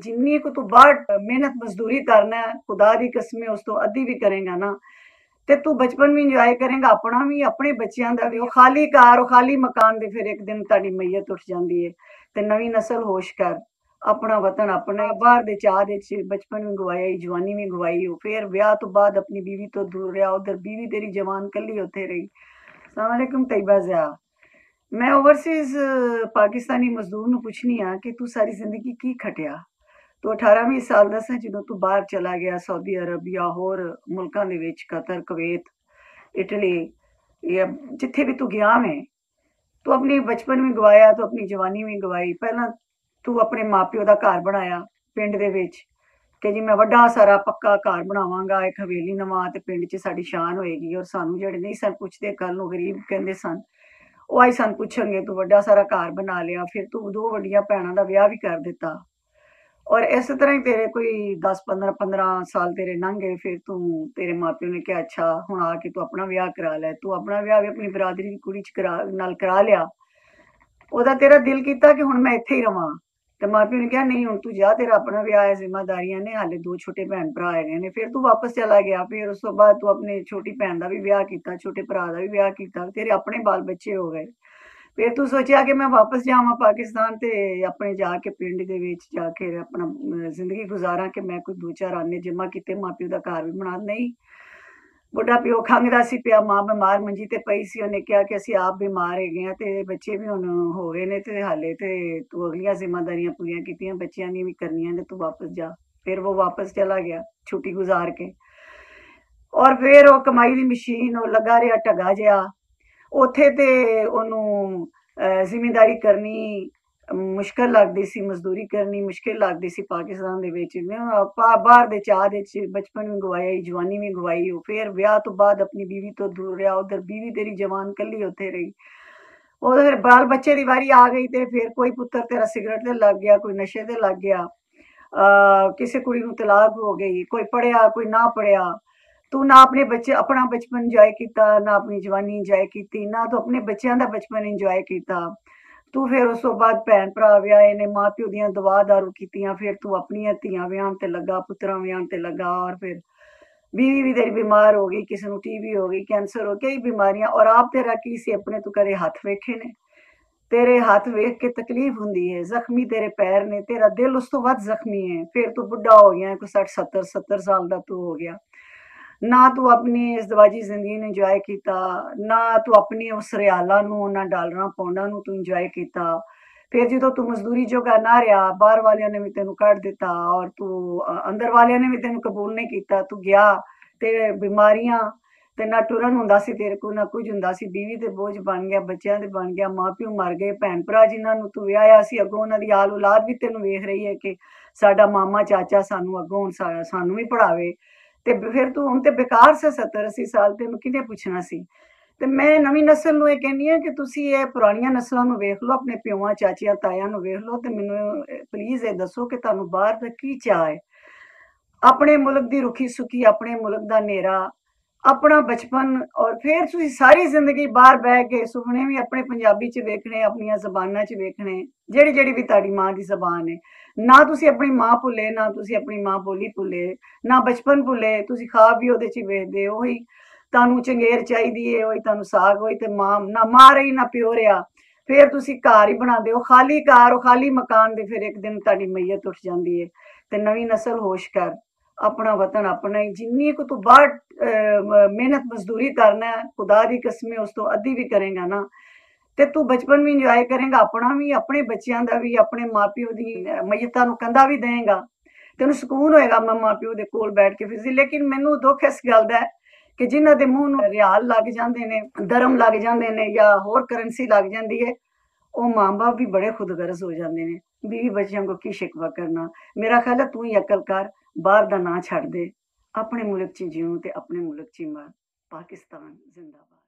जिन्नी को तू बाहर मेहनत मजदूरी करना है, खुदा दी कसम उस तो अद्धी भी करेगा ना ते तू बचपन भी इंजॉय करेगा अपना भी अपने बच्चों का भी। खाली कार खाली मकान दे फिर एक दिन ताड़ी मैयत उठ जाती है। ते नवी नस्ल होश कर, अपना वतन अपना बाहर दे चाह दे बचपन भी गवाया, जवानी भी गवाई, फिर ब्याह तो बाद अपनी बीवी तो दूर रहा, उधर बीवी तेरी जवान कली होते रही। अस्सलाम वालेकुम तैयबा ज़िया। मैं ओवरसीज पाकिस्तानी मजदूर ਨੂੰ ਪੁੱਛਣੀ ਆ ਕਿ ਤੂੰ ਸਾਰੀ ਜ਼ਿੰਦਗੀ ਕੀ ਖਟਿਆ। ਤੂੰ 18ਵੀਂ ਸਾਲ ਦਾ ਸੀ ਜਦੋਂ ਤੂੰ ਬਾਹਰ ਚਲਾ ਗਿਆ ਸਾਊਦੀ ਅਰਬ ਜਾਂ ਹੋਰ ਮੁਲਕਾਂ ਦੇ ਵਿੱਚ, ਕਤਰ, ਕੁਵੈਤ, ਇਟਲੀ ਜਾਂ ਜਿੱਥੇ ਵੀ ਤੂੰ ਗਿਆ ਮੈਂ, ਤੂੰ ਆਪਣੀ ਬਚਪਨ ਵੀ ਗਵਾਇਆ, ਤੂੰ ਆਪਣੀ ਜਵਾਨੀ ਵੀ ਗਵਾਈ। ਪਹਿਲਾਂ ਤੂੰ ਆਪਣੇ ਮਾਪਿਓ ਦਾ ਘਰ ਬਣਾਇਆ ਪਿੰਡ ਦੇ ਵਿੱਚ ਕਿ ਜੀ ਮੈਂ ਵੱਡਾ ਸਾਰਾ ਪੱਕਾ ਘਰ ਬਣਾਵਾਂਗਾ, ਇੱਕ ਹਵੇਲੀ ਨਵਾਂ ਤੇ ਪਿੰਡ 'ਚ ਸਾਡੀ ਸ਼ਾਨ ਹੋਏਗੀ। ਔਰ ਸਾਨੂੰ ਜਿਹੜੇ ਨਹੀਂ ਸਨ ਪੁੱਛਦੇ, ਕੱਲ ਨੂੰ ਗਰੀਬ ਕਹਿੰਦੇ ਸਨ, ਉਹ ਆਈ ਸਾਨੂੰ ਪੁੱਛਣਗੇ ਤੂੰ ਵੱਡਾ ਸਾਰਾ ਘਰ ਬਣਾ ਲਿਆ। ਫਿਰ ਤੂੰ ਦੋ ਵੱਡੀਆਂ ਭੈਣਾਂ ਦਾ ਵਿਆਹ ਵੀ ਕਰ ਦਿੱਤਾ। ਔਰ ਇਸ ਤਰ੍ਹਾਂ ਹੀ ਤੇਰੇ ਕੋਈ 10 15 ਸਾਲ ਤੇਰੇ ਲੰਘ ਗਏ। ਫਿਰ ਤੂੰ ਤੇਰੇ ਮਾਪਿਓ ਨੇ ਕਿਹਾ ਅੱਛਾ ਹੁਣ ਆ ਕੇ ਤੂੰ ਆਪਣਾ ਵਿਆਹ ਕਰਾ ਲੈ। ਤੂੰ ਆਪਣਾ ਵਿਆਹ ਵੀ ਆਪਣੀ ਬਰਾਦਰੀ ਦੀ ਕੁੜੀ 'ਚ ਨਾਲ ਕਰਾ ਲਿਆ। ਉਹਦਾ ਤੇਰਾ ਦਿਲ ਕੀਤਾ ਕਿ ਹੁਣ ਮੈਂ ਇੱਥੇ ਹੀ ਰਵਾਂ, ਤੇ ਮਾਪਿਓ ਨੇ ਕਿਹਾ ਨਹੀਂ ਹੁਣ ਤੂੰ ਜਾ, ਤੇਰਾ ਆਪਣਾ ਵਿਆਹ ਹੈ, ਜ਼ਿੰਮੇਦਾਰੀਆਂ ਨੇ, ਹਾਲੇ ਦੋ ਛੋਟੇ ਭੈਣ ਭਰਾ ਹੈਗੇ ਨੇ। ਫਿਰ ਤੂੰ ਵਾਪਸ ਚਲਾ ਗਿਆ। ਫਿਰ ਉਸ ਤੋਂ ਬਾਅਦ ਤੂੰ ਆਪਣੀ ਛੋਟੀ ਭੈਣ ਦਾ ਵੀ ਵਿਆਹ ਕੀਤਾ, ਛੋਟੇ ਭਰਾ ਦਾ ਵੀ ਵਿਆਹ ਕੀਤਾ, ਤੇਰੇ ਆਪਣੇ ਬਾਲ ਬੱਚੇ ਹੋ ਗਏ। ਫਿਰ ਤੂੰ ਸੋਚਿਆ ਕਿ ਮੈਂ ਵਾਪਸ ਜਾਵਾਂ ਪਾਕਿਸਤਾਨ ਤੇ ਆਪਣੇ ਜਾ ਕੇ ਪਿੰਡ ਦੇ ਵਿੱਚ ਜਾ ਕੇ ਆਪਣਾ ਜ਼ਿੰਦਗੀ ਗੁਜ਼ਾਰਾਂ, ਕਿ ਮੈਂ ਕੋਈ ਦੋ ਚਾਰ ਆਨੇ ਜਮਾ ਕੀਤੇ, ਮਾਪਿਓ ਦਾ ਘਰ ਵੀ ਬਣਾ। ਨਹੀਂ, ਬੁੱਢਾ ਪਿਓ ਖੰਘਦਾ ਸੀ ਪਿਆ, ਮਾਂ ਬਿਮਾਰ ਮੰਜੀ ਤੇ ਪਈ ਸੀ। ਉਹਨੇ ਕਿਹਾ ਕਿ ਅਸੀਂ ਆਪ ਬਿਮਾਰ ਹੈਗੇ ਆ ਤੇ ਬੱਚੇ ਵੀ ਹੁਣ ਹੋ ਗਏ ਨੇ ਤੇ ਹਾਲੇ ਤੇ ਤੂੰ ਅਗਲੀਆਂ ਜ਼ਿੰਮੇਦਾਰੀਆਂ ਪੂਰੀਆਂ ਕੀਤੀਆਂ, ਬੱਚਿਆਂ ਦੀਆਂ ਵੀ ਕਰਨੀਆਂ ਨੇ, ਤੂੰ ਵਾਪਸ ਜਾ। ਫਿਰ ਉਹ ਵਾਪਸ ਚਲਾ ਗਿਆ ਛੁੱਟੀ ਗੁਜ਼ਾਰ ਕੇ। ਔਰ ਫਿਰ ਉਹ ਕਮਾਈ ਦੀ ਮਸ਼ੀਨ ਉਹ ਲੱਗਾ ਰਿਹਾ ਢਗਾ ਜਿਹਾ ਉੱਥੇ, ਤੇ ਉਹਨੂੰ ਜ਼ਿਮੀਂਦਾਰੀ ਕਰਨੀ ਮੁਸ਼ਕਿਲ ਲੱਗਦੀ ਸੀ, ਮਜ਼ਦੂਰੀ ਕਰਨੀ ਮੁਸ਼ਕਿਲ ਲੱਗਦੀ ਸੀ ਪਾਕਿਸਤਾਨ ਦੇ ਵਿੱਚ। ਬਾਹਰ ਦੇ ਚਾਹ ਦੇ ਚ ਬਚਪਨ ਵੀ ਗਵਾਇਆ, ਜਵਾਨੀ ਵੀ ਗਵਾਈ, ਫਿਰ ਵਿਆਹ ਤੋਂ ਬਾਅਦ ਆਪਣੀ ਬੀਵੀ ਤੋਂ ਦੂਰ ਰਿਹਾ, ਉਧਰ ਬੀਵੀ ਤੇਰੀ ਜਵਾਨ ਕੱਲੀ ਉੱਥੇ ਰਹੀ। ਉਹ ਫਿਰ ਬਾਲ ਬੱਚੇ ਦੀ ਵਾਰੀ ਆ ਗਈ ਤੇ ਫਿਰ ਕੋਈ ਪੁੱਤਰ ਤੇਰਾ ਸਿਗਰਟ ਤੇ ਲੱਗ ਗਿਆ, ਕੋਈ ਨਸ਼ੇ ਤੇ ਲੱਗ ਗਿਆ, ਕਿਸੇ ਕੁੜੀ ਨੂੰ ਤਲਾਕ ਹੋ ਗਈ, ਕੋਈ ਪੜਿਆ ਕੋਈ ਨਾ ਪੜਿਆ। ਤੂੰ ਨਾ ਆਪਣੇ ਬੱਚੇ ਆਪਣਾ ਬਚਪਨ ਇੰਜੋਏ ਕੀਤਾ, ਨਾ ਆਪਣੀ ਜਵਾਨੀ ਇੰਜੋਏ ਕੀਤੀ, ਨਾ ਤੂੰ ਆਪਣੇ ਬੱਚਿਆਂ ਦਾ ਬਚਪਨ ਇੰਜੋਏ ਕੀਤਾ। ਤੂੰ ਫਿਰ ਉਸ ਤੋਂ ਬਾਅਦ ਭੈਣ ਭਰਾ ਵਿਆਹੇ ਨੇ, ਮਾਂ ਪਿਓ ਦੀਆਂ ਦੁਆ ਦਾਰੂ ਕੀਤੀਆਂ, ਫਿਰ ਤੂੰ ਆਪਣੀਆਂ ਧੀਆਂ ਵਿਆਹਣ ਤੇ ਲੱਗਾ, ਪੁੱਤਰਾਂ ਵਿਆਹਣ ਤੇ ਲੱਗਾ। ਔਰ ਫਿਰ बीवी भी तेरी बीमार हो गई, किसी को टीबी हो गई, कैंसर हो, कई बीमारियां। और आप तेरा की सी अपने तू कदे हथ वेखे ने, तेरे हाथ वेख के तकलीफ होंदी है, जख्मी तेरे पैर ने, तेरा दिल उस तो वध जख्मी है। फिर तू बुढ़ा हो गया, कोई 60 70 साल का तू हो गया। ना तू अपनी इस दवाजी जिंदगी ने इंजॉय किया, ना तू अपनी उस रियाला ना डॉलर पाउंडा तू इंजॉय किया। फिर जो तू मजदूरी जोगा ना रहा, बाहर वाले ने भी तेन कट दिता और तू अंदर वाले ने भी तेन कबूल नहीं किया। तू गया ते बीमारियां ते ना टुरन होंदा सी तेरे को, ना कुछ होंदा सी। बीवी ते बोझ बन गया, बच्चों ते बन गया, माँ प्यो मर गए, भैन भरा जिन्होंने तू व्याया सी अगों उन्हां दी आल औलाद भी तेन वेख रही है कि साडा मामा चाचा सानू अगों सानू भी पढ़ावे। ते फिर तू हुण ते बेकार से 70 80 साल तेन किने पुछना सी। ਤੇ ਮੈਂ ਨਵੀਂ ਨਸਲ ਨੂੰ ਇਹ ਕਹਿੰਦੀ ਆ ਕਿ ਤੁਸੀਂ ਇਹ ਪੁਰਾਣੀਆਂ ਨਸਲਾਂ ਨੂੰ ਵੇਖ ਲਓ, ਆਪਣੇ ਪਿਓਾਂ ਚਾਚੀਆਂ ਤਾਇਆਂ ਨੂੰ ਵੇਖ ਲਓ, ਤੇ ਮੈਨੂੰ ਪਲੀਜ਼ ਇਹ ਦੱਸੋ ਕਿ ਤੁਹਾਨੂੰ ਬਾਹਰ ਦਾ ਕੀ ਚਾਹ ਹੈ। ਆਪਣੇ ਮੁਲਕ ਦੀ ਰੁੱਖੀ ਸੁੱਕੀ, ਆਪਣੇ ਮੁਲਕ ਦਾ ਹਨੇਰਾ, ਆਪਣਾ ਬਚਪਨ, ਔਰ ਫਿਰ ਤੁਸੀਂ ਸਾਰੀ ਜ਼ਿੰਦਗੀ ਬਾਹਰ ਬਹਿ ਕੇ ਸੁਪਨੇ ਵੀ ਆਪਣੇ ਪੰਜਾਬੀ 'ਚ ਵੇਖਣੇ, ਆਪਣੀਆਂ ਜ਼ਬਾਨਾਂ 'ਚ ਵੇਖਣੇ, ਜਿਹੜੀ ਵੀ ਤੁਹਾਡੀ ਮਾਂ ਦੀ ਜ਼ਬਾਨ ਹੈ। ਨਾ ਤੁਸੀਂ ਆਪਣੀ ਮਾਂ ਭੁੱਲੇ, ਨਾ ਤੁਸੀਂ ਆਪਣੀ ਮਾਂ ਬੋਲੀ ਭੁੱਲੇ, ਨਾ ਬਚਪਨ ਭੁੱਲੇ। ਤੁਸੀਂ ਖਾਬ ਵੀ ਉਹਦੇ 'ਚ ਵੇਖਦੇ ਉਹੀ ਤੁਹਾਨੂੰ ਚੰਗੇਰ ਚਾਹੀਦੀ ਹੈ, ਉਹੀ ਤੁਹਾਨੂੰ ਸਾਗ, ਹੋਈ ਤੇ ਮਾਂ ਨਾ ਮਾਂ ਰਹੀ ਨਾ ਪਿਓ ਰਿਹਾ। ਫਿਰ ਤੁਸੀਂ ਘਰ ਹੀ ਬਣਾਉਂਦੇ ਹੋ, ਖਾਲੀ ਕਾਰ ਖਾਲੀ ਮਕਾਨ ਦੇ, ਫਿਰ ਇੱਕ ਦਿਨ ਤੁਹਾਡੀ ਮੈयत ਉੱਠ ਜਾਂਦੀ ਹੈ। ਤੇ ਨਵੀਂ ਨਸਲ ਹੋਸ਼ ਕਰ, अपना वतन अपना ही। जिन्नी को तू बाहर मेहनत मजदूरी करना है, खुदा दी कसम उस तो अद्धी भी करेगा ना ते तू बचपन भी इंजॉय करेगा अपना भी, अपने बच्चों का भी, अपने माँ प्यो की मैयतां नूं कंधा भी देगा, तेन सुकून होएगा मैं माँ प्यो के कोल बैठ के फिर। लेकिन मैनू दुख इस गल दा कि जिन्हां दे मूँह नूं रियाल लग जाते हैं, दरम लग जाते हैं, या होर करंसी लग जाती है, वो माँ बाप भी बड़े खुदगर्ज हो जाते हैं। बीवी बच्चों को की शिकवा करना। मेरा ख्याल है तू ही अकल कर, बाहर दा ना छड़ दे, अपने मुल्क च जिऊं ते अपने मुल्क च मर। पाकिस्तान जिंदाबाद।